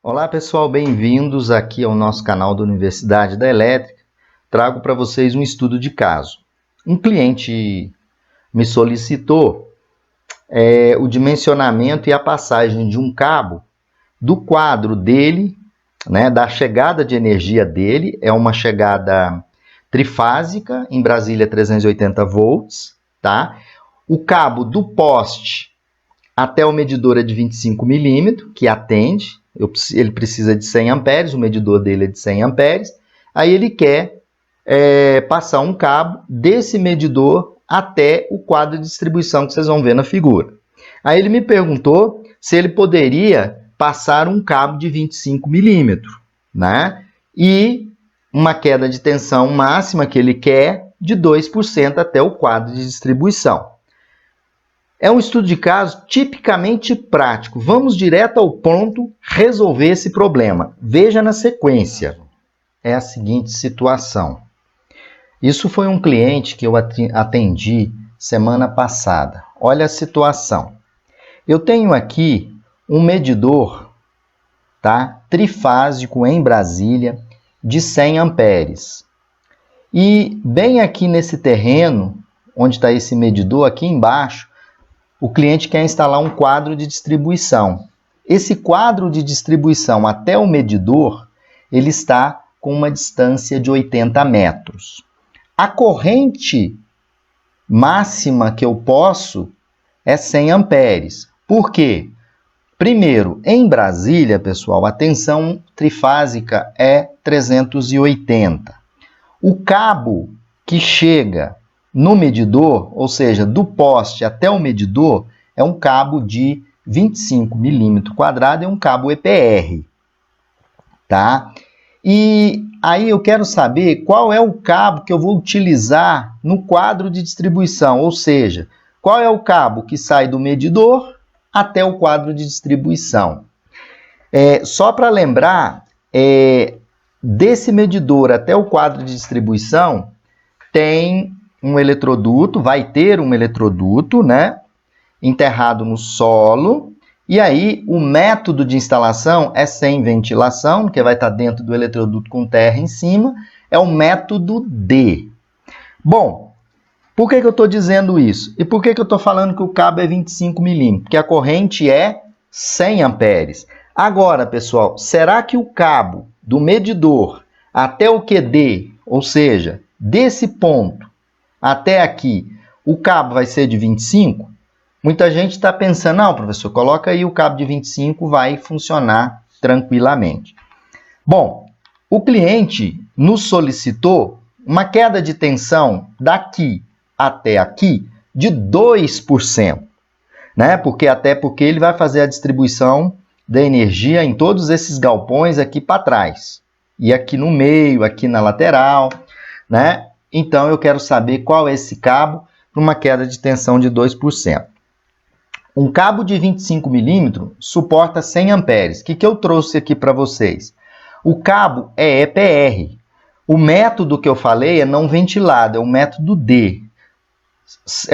Olá pessoal, bem-vindos aqui ao nosso canal da Universidade da Elétrica. Trago para vocês um estudo de caso. Um cliente me solicitou o dimensionamento e a passagem de um cabo do quadro dele, da chegada de energia dele, é uma chegada trifásica, em Brasília 380 volts, tá? O cabo do poste até o medidor é de 25 milímetros, que atende. Ele precisa de 100 amperes, o medidor dele é de 100 amperes. Aí ele quer passar um cabo desse medidor até o quadro de distribuição que vocês vão ver na figura. Aí ele me perguntou se ele poderia passar um cabo de 25 milímetros, né? E uma queda de tensão máxima que ele quer de 2% até o quadro de distribuição. É um estudo de caso tipicamente prático. Vamos direto ao ponto resolver esse problema. Veja na sequência. É a seguinte situação. Isso foi um cliente que eu atendi semana passada. Olha a situação. Eu tenho aqui um medidor, tá? Trifásico em Brasília de 100 amperes. E bem aqui nesse terreno, onde está esse medidor, aqui embaixo, o cliente quer instalar um quadro de distribuição. Esse quadro de distribuição até o medidor, ele está com uma distância de 80 metros. A corrente máxima que eu posso é 100 amperes. Por quê? Primeiro, em Brasília, pessoal, a tensão trifásica é 380. O cabo que chega no medidor, ou seja, do poste até o medidor, é um cabo de 25 milímetros quadrados, é um cabo EPR, tá? E aí eu quero saber qual é o cabo que eu vou utilizar no quadro de distribuição, ou seja, qual é o cabo que sai do medidor até o quadro de distribuição. Só para lembrar, desse medidor até o quadro de distribuição, tem um eletroduto, vai ter um eletroduto, né, enterrado no solo, e aí o método de instalação é sem ventilação, porque vai estar dentro do eletroduto com terra em cima, é o método D. Bom, por que eu estou dizendo isso? E por que eu estou falando que o cabo é 25 milímetros? Porque a corrente é 100 amperes. Agora, pessoal, será que o cabo do medidor até o QD, ou seja, desse ponto até aqui, o cabo vai ser de 25? Muita gente está pensando, não, professor, coloca aí o cabo de 25, vai funcionar tranquilamente. Bom, o cliente nos solicitou uma queda de tensão daqui até aqui de 2%, né? Porque ele vai fazer a distribuição da energia em todos esses galpões aqui para trás. E aqui no meio, aqui na lateral, né? Então, eu quero saber qual é esse cabo para uma queda de tensão de 2%. Um cabo de 25 milímetros suporta 100 amperes. O que eu trouxe aqui para vocês? O cabo é EPR. O método que eu falei é não ventilado, é o método D.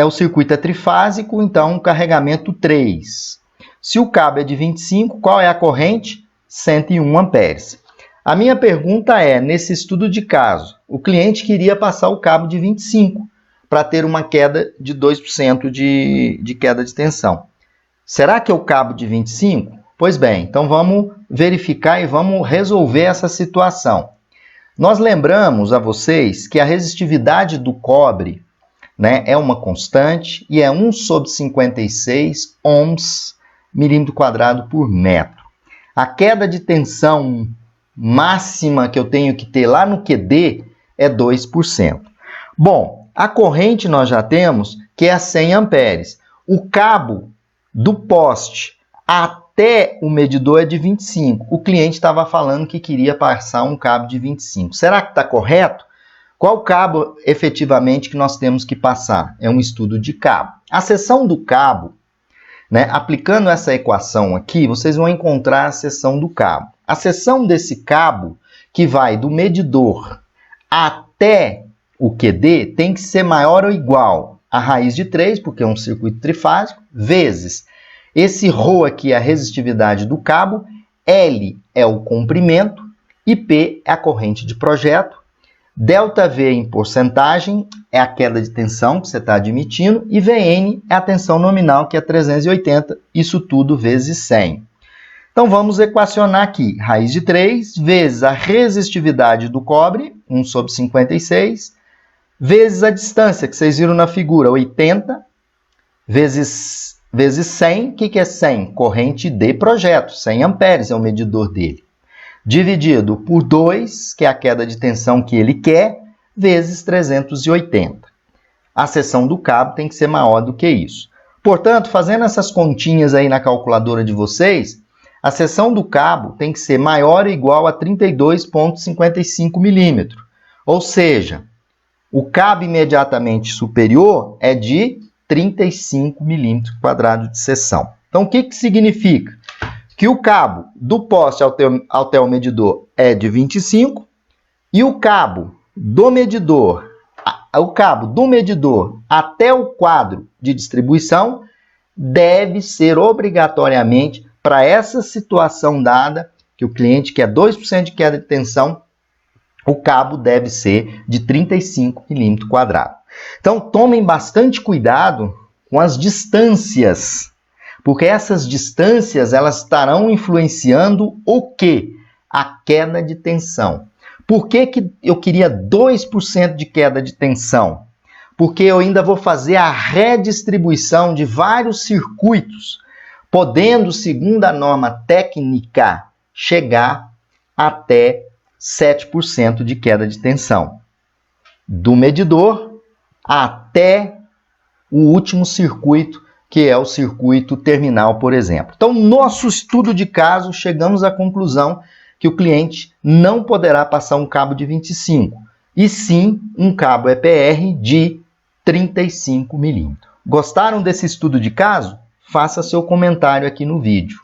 O circuito é trifásico, então carregamento 3. Se o cabo é de 25, qual é a corrente? 101 amperes. A minha pergunta é, nesse estudo de caso, o cliente queria passar o cabo de 25 para ter uma queda de 2% de queda de tensão. Será que é o cabo de 25? Pois bem, então vamos verificar e vamos resolver essa situação. Nós lembramos a vocês que a resistividade do cobre, né, é uma constante e é 1/56 ohms milímetro quadrado por metro. A queda de tensão máxima que eu tenho que ter lá no QD é 2%. Bom, a corrente nós já temos que é a 100 amperes. O cabo do poste até o medidor é de 25. O cliente estava falando que queria passar um cabo de 25. Será que está correto? Qual cabo efetivamente que nós temos que passar? É um estudo de cabo. A seção do cabo, né, aplicando essa equação aqui, vocês vão encontrar a seção do cabo. A seção desse cabo, que vai do medidor até o QD, tem que ser maior ou igual a raiz de 3, porque é um circuito trifásico, vezes esse ρ aqui, a resistividade do cabo, L é o comprimento e P é a corrente de projeto. ΔV em porcentagem é a queda de tensão que você está admitindo e Vn é a tensão nominal, que é 380, isso tudo vezes 100. Então vamos equacionar aqui, raiz de 3 vezes a resistividade do cobre, 1/56, vezes a distância, que vocês viram na figura, 80, vezes 100, o que é 100? Corrente de projeto, 100 amperes é o medidor dele. Dividido por 2, que é a queda de tensão que ele quer, vezes 380. A seção do cabo tem que ser maior do que isso. Portanto, fazendo essas continhas aí na calculadora de vocês, a seção do cabo tem que ser maior ou igual a 32,55 milímetros. Ou seja, o cabo imediatamente superior é de 35 milímetros quadrados de seção. Então, o que significa? Que o cabo do poste até o medidor é de 25 e o cabo do medidor até o quadro de distribuição deve ser obrigatoriamente, para essa situação dada, que o cliente quer 2% de queda de tensão, o cabo deve ser de 35 milímetros quadrados. Então, tomem bastante cuidado com as distâncias, porque essas distâncias elas estarão influenciando o quê? A queda de tensão. Por que eu queria 2% de queda de tensão? Porque eu ainda vou fazer a redistribuição de vários circuitos, podendo, segundo a norma técnica, chegar até 7% de queda de tensão. Do medidor até o último circuito, que é o circuito terminal, por exemplo. Então, nosso estudo de caso, chegamos à conclusão que o cliente não poderá passar um cabo de 25, e sim um cabo EPR de 35 milímetros. Gostaram desse estudo de caso? Faça seu comentário aqui no vídeo.